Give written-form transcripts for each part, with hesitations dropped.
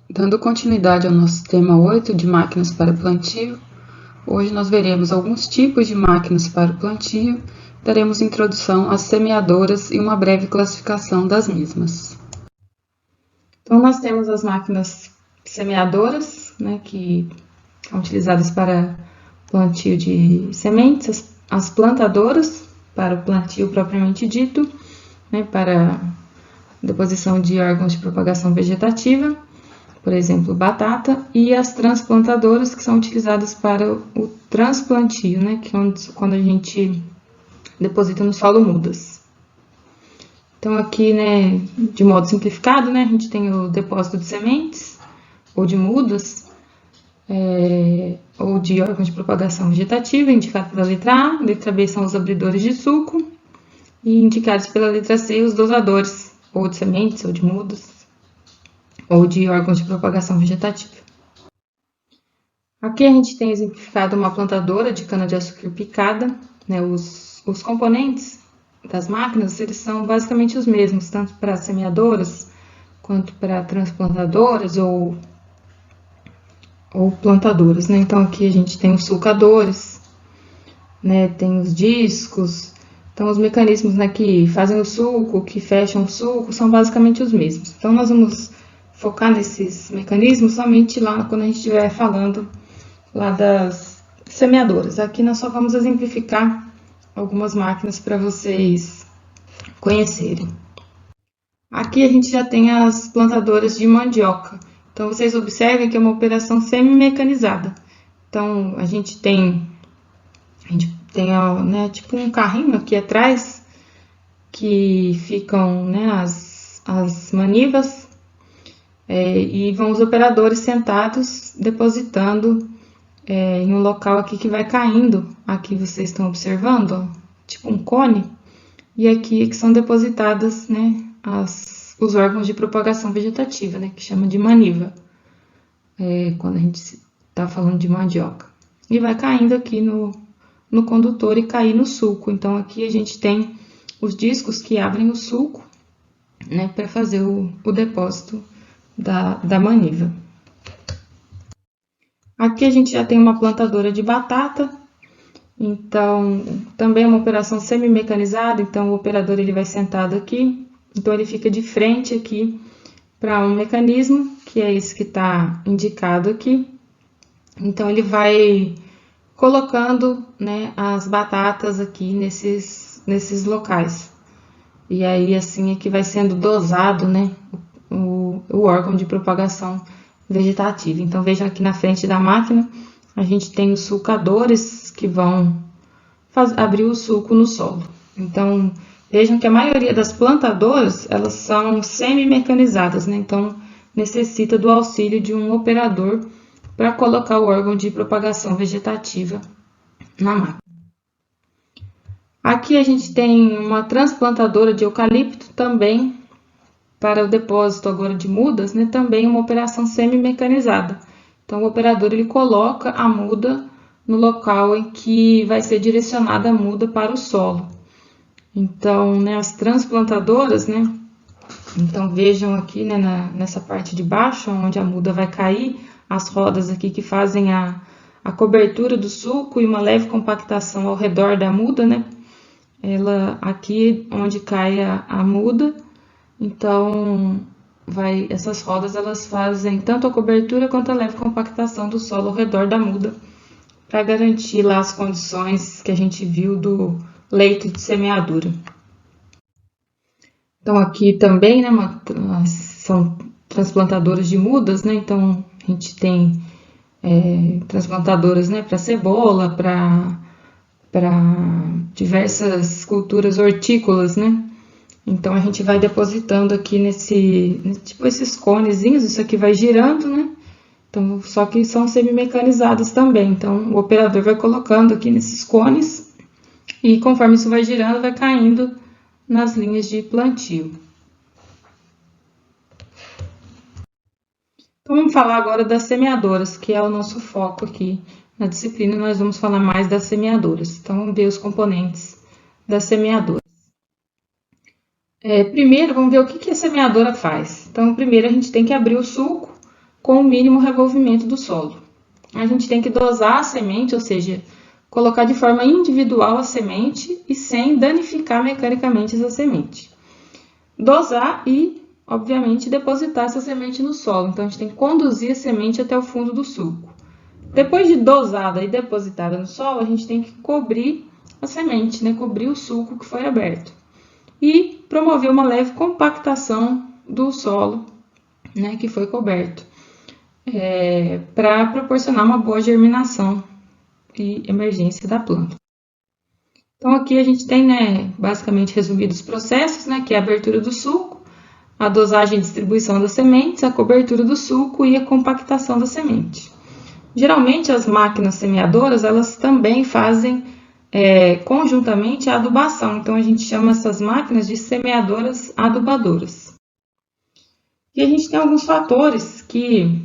Dando continuidade ao nosso tema 8 de máquinas para plantio, hoje nós veremos alguns tipos de máquinas para o plantio, daremos introdução às semeadoras e uma breve classificação das mesmas. Então, nós temos as máquinas semeadoras, que são utilizadas para plantio de sementes, as plantadoras, para o plantio propriamente dito, para deposição de órgãos de propagação vegetativa, por exemplo, batata, e as transplantadoras, que são utilizadas para o transplantio, que é quando a gente deposita no solo mudas. Então, aqui, de modo simplificado, a gente tem o depósito de sementes, ou de mudas, ou de órgãos de propagação vegetativa, indicado pela letra A. Letra B são os abridores de suco, e indicados pela letra C, os dosadores, ou de sementes, ou de mudas, ou de órgãos de propagação vegetativa. Aqui a gente tem exemplificado uma plantadora de cana-de-açúcar picada. Os componentes das máquinas, eles são basicamente os mesmos, tanto para semeadoras, quanto para transplantadoras ou plantadoras. Então, aqui a gente tem os sulcadores, tem os discos. Então, os mecanismos que fazem o suco, que fecham o suco, são basicamente os mesmos. Então, nós vamos focar nesses mecanismos somente lá quando a gente estiver falando lá das semeadoras. Aqui nós só vamos exemplificar algumas máquinas para vocês conhecerem. Aqui a gente já tem as plantadoras de mandioca. Então, vocês observem que é uma operação semi-mecanizada. Então, a gente tem tipo um carrinho aqui atrás, que ficam as manivas, e vão os operadores sentados depositando em um local aqui que vai caindo. Aqui vocês estão observando, tipo um cone, e aqui que são depositadas os órgãos de propagação vegetativa, que chama de maniva, quando a gente está falando de mandioca. E vai caindo aqui no condutor e cair no sulco. Então, aqui a gente tem os discos que abrem o sulco, para fazer o depósito da maniva. Aqui a gente já tem uma plantadora de batata. Então, também é uma operação semi-mecanizada. Então, o operador ele vai sentado aqui. Então, ele fica de frente aqui para um mecanismo, que é esse que está indicado aqui. Então, ele vai colocando as batatas aqui nesses locais. E aí, assim, é que vai sendo dosado o órgão de propagação vegetativa. Então, vejam aqui na frente da máquina, a gente tem os sulcadores que vão abrir o sulco no solo. Então, vejam que a maioria das plantadoras, elas são semi-mecanizadas, Então, necessita do auxílio de um operador para colocar o órgão de propagação vegetativa na máquina. Aqui a gente tem uma transplantadora de eucalipto, também para o depósito agora de mudas, também uma operação semi-mecanizada. Então, o operador ele coloca a muda no local em que vai ser direcionada a muda para o solo. Então, as transplantadoras, então vejam aqui, nessa parte de baixo, onde a muda vai cair, as rodas aqui que fazem a cobertura do sulco e uma leve compactação ao redor da muda, Ela aqui onde cai a muda, então essas rodas elas fazem tanto a cobertura quanto a leve compactação do solo ao redor da muda, para garantir lá as condições que a gente viu do leito de semeadura. Então, aqui também, são transplantadoras de mudas, Então, a gente tem transplantadoras, para cebola, para diversas culturas hortícolas, Então, a gente vai depositando aqui tipo esses conezinhos, isso aqui vai girando, Então, só que são semi-mecanizadas também. Então, o operador vai colocando aqui nesses cones e conforme isso vai girando, vai caindo nas linhas de plantio. Então, vamos falar agora das semeadoras, que é o nosso foco aqui na disciplina. Nós vamos falar mais das semeadoras. Então, vamos ver os componentes das semeadoras. Primeiro, vamos ver o que a semeadora faz. Então, primeiro a gente tem que abrir o sulco com o mínimo revolvimento do solo. A gente tem que dosar a semente, ou seja, colocar de forma individual a semente e sem danificar mecanicamente essa semente. Dosar e, obviamente, depositar essa semente no solo. Então, a gente tem que conduzir a semente até o fundo do sulco. Depois de dosada e depositada no solo, a gente tem que cobrir a semente, né? Cobrir o sulco que foi aberto. E promover uma leve compactação do solo, né, que foi coberto, para proporcionar uma boa germinação e emergência da planta. Então, aqui a gente tem, né, basicamente resumido os processos, né, que é a abertura do sulco, a dosagem e distribuição das sementes, a cobertura do sulco e a compactação da semente. Geralmente, as máquinas semeadoras, elas também fazem conjuntamente a adubação. Então, a gente chama essas máquinas de semeadoras adubadoras. E a gente tem alguns fatores que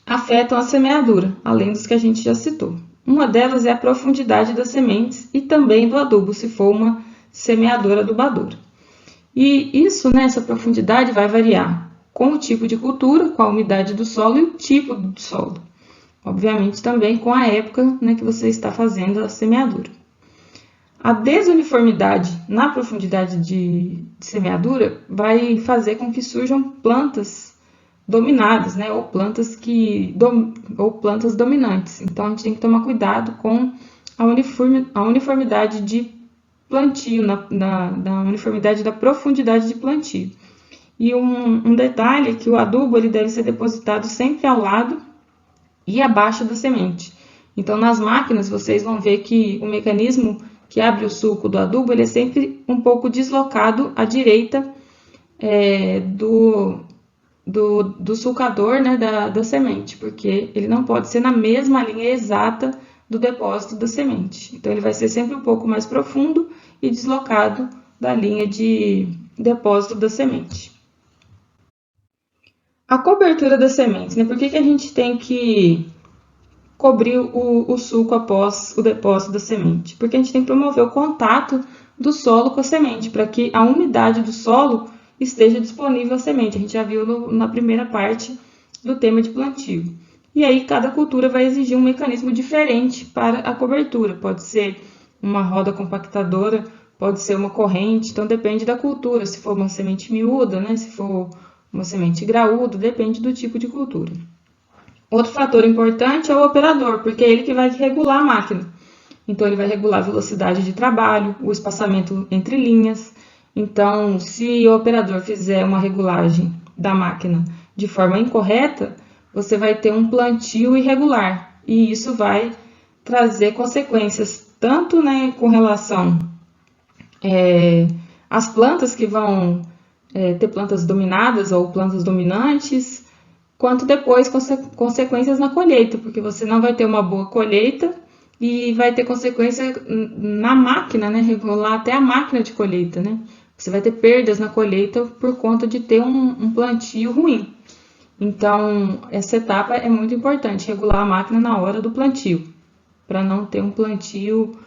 afetam a semeadura, além dos que a gente já citou. Uma delas é a profundidade das sementes e também do adubo, se for uma semeadora adubadora. E isso, né, essa profundidade vai variar com o tipo de cultura, com a umidade do solo e o tipo do solo. Obviamente também com a época, né, que você está fazendo a semeadura. A desuniformidade na profundidade de semeadura vai fazer com que surjam plantas dominadas, né, ou plantas dominantes. Então, a gente tem que tomar cuidado com a uniformidade de plantio, na uniformidade da profundidade de plantio. E um detalhe é que o adubo ele deve ser depositado sempre ao lado e abaixo da semente. Então, nas máquinas, vocês vão ver que o mecanismo que abre o sulco do adubo, ele é sempre um pouco deslocado à direita do sulcador, né, da semente, porque ele não pode ser na mesma linha exata do depósito da semente. Então, ele vai ser sempre um pouco mais profundo e deslocado da linha de depósito da semente. A cobertura das sementes, né? Por que a gente tem que cobrir o sulco após o depósito da semente? Porque a gente tem que promover o contato do solo com a semente, para que a umidade do solo esteja disponível à semente. A gente já viu na primeira parte do tema de plantio. E aí, cada cultura vai exigir um mecanismo diferente para a cobertura. Pode ser uma roda compactadora, pode ser uma corrente, então depende da cultura. Se for uma semente miúda, né? Se for uma semente graúda, depende do tipo de cultura. Outro fator importante é o operador, porque é ele que vai regular a máquina. Então, ele vai regular a velocidade de trabalho, o espaçamento entre linhas. Então, se o operador fizer uma regulagem da máquina de forma incorreta, você vai ter um plantio irregular. E isso vai trazer consequências tanto, né, com relação às plantas que vão ter plantas dominadas ou plantas dominantes, quanto depois consequências na colheita, porque você não vai ter uma boa colheita e vai ter consequência na máquina, né, regular até a máquina de colheita, né? Você vai ter perdas na colheita por conta de ter um plantio ruim. Então, essa etapa é muito importante, regular a máquina na hora do plantio, para não ter um plantio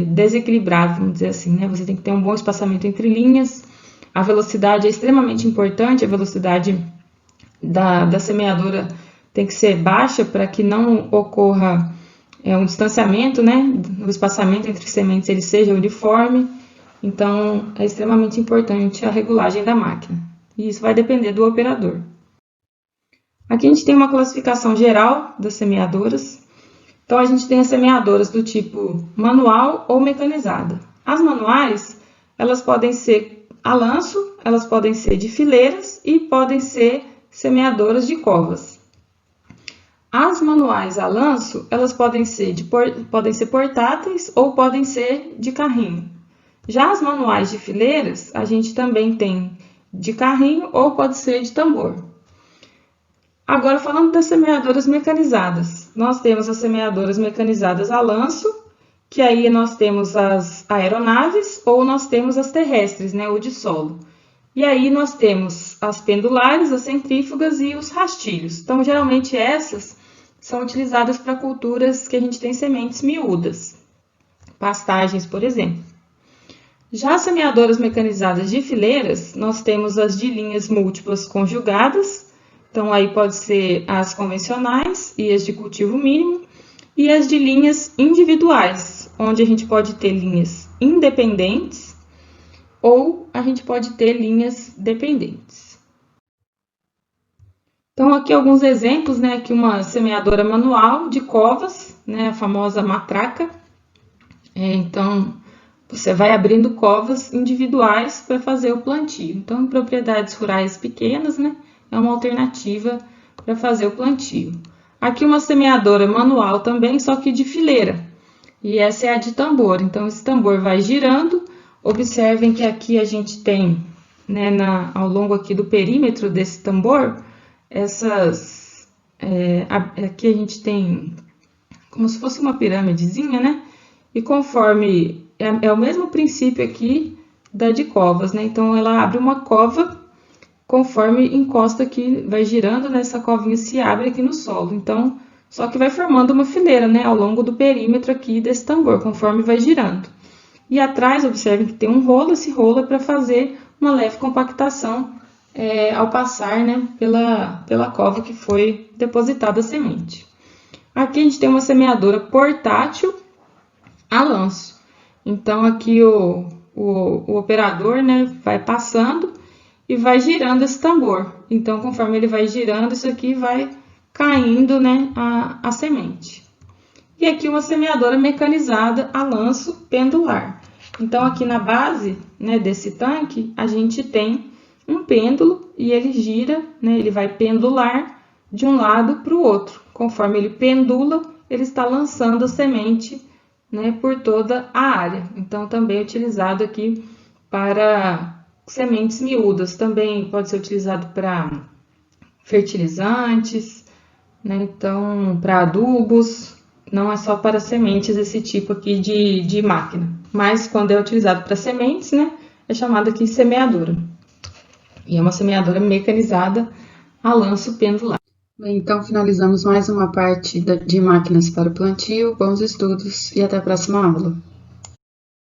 desequilibrado, vamos dizer assim, né? Você tem que ter um bom espaçamento entre linhas, a velocidade é extremamente importante, a velocidade da semeadora tem que ser baixa para que não ocorra um distanciamento, né? O espaçamento entre sementes ele seja uniforme, então é extremamente importante a regulagem da máquina, e isso vai depender do operador. Aqui a gente tem uma classificação geral das semeadoras. Então, a gente tem as semeadoras do tipo manual ou mecanizada. As manuais, elas podem ser a lanço, elas podem ser de fileiras e podem ser semeadoras de covas. As manuais a lanço, elas podem ser portáteis ou podem ser de carrinho. Já as manuais de fileiras, a gente também tem de carrinho ou pode ser de tambor. Agora, falando das semeadoras mecanizadas, nós temos as semeadoras mecanizadas a lanço, que aí nós temos as aeronaves ou nós temos as terrestres, né, ou de solo. E aí nós temos as pendulares, as centrífugas e os rastilhos. Então, geralmente essas são utilizadas para culturas que a gente tem sementes miúdas, pastagens, por exemplo. Já as semeadoras mecanizadas de fileiras, nós temos as de linhas múltiplas conjugadas. Então, aí pode ser as convencionais e as de cultivo mínimo e as de linhas individuais, onde a gente pode ter linhas independentes ou a gente pode ter linhas dependentes. Então, aqui alguns exemplos, né? Aqui uma semeadora manual de covas, né? A famosa matraca. Então, você vai abrindo covas individuais para fazer o plantio. Então, em propriedades rurais pequenas, né? É uma alternativa para fazer o plantio. Aqui uma semeadora manual também, só que de fileira. E essa é a de tambor. Então, esse tambor vai girando. Observem que aqui a gente tem, né, ao longo aqui do perímetro desse tambor, aqui a gente tem como se fosse uma pirâmidezinha, né? E conforme, é o mesmo princípio aqui da de covas, né? Então, ela abre uma cova, conforme encosta aqui, vai girando, nessa covinha se abre aqui no solo. Então, só que vai formando uma fileira, né? Ao longo do perímetro aqui desse tambor, conforme vai girando. E atrás, observem que tem um rolo, esse rolo é para fazer uma leve compactação ao passar, né, pela cova que foi depositada a semente. Aqui a gente tem uma semeadora portátil a lanço. Então, aqui o operador, né, vai passando e vai girando esse tambor. Então, conforme ele vai girando, isso aqui vai caindo, né, a semente. E aqui uma semeadora mecanizada a lanço pendular. Então, aqui na base, né, desse tanque, a gente tem um pêndulo e ele gira, né, ele vai pendular de um lado para o outro. Conforme ele pendula, ele está lançando a semente, né, por toda a área. Então, também é utilizado aqui para sementes miúdas. Também pode ser utilizado para fertilizantes, né, então, para adubos. Não é só para sementes esse tipo aqui de máquina. Mas quando é utilizado para sementes, né, é chamada aqui semeadora. E é uma semeadora mecanizada a lanço pendular. Bem, então finalizamos mais uma parte de máquinas para o plantio. Bons estudos e até a próxima aula.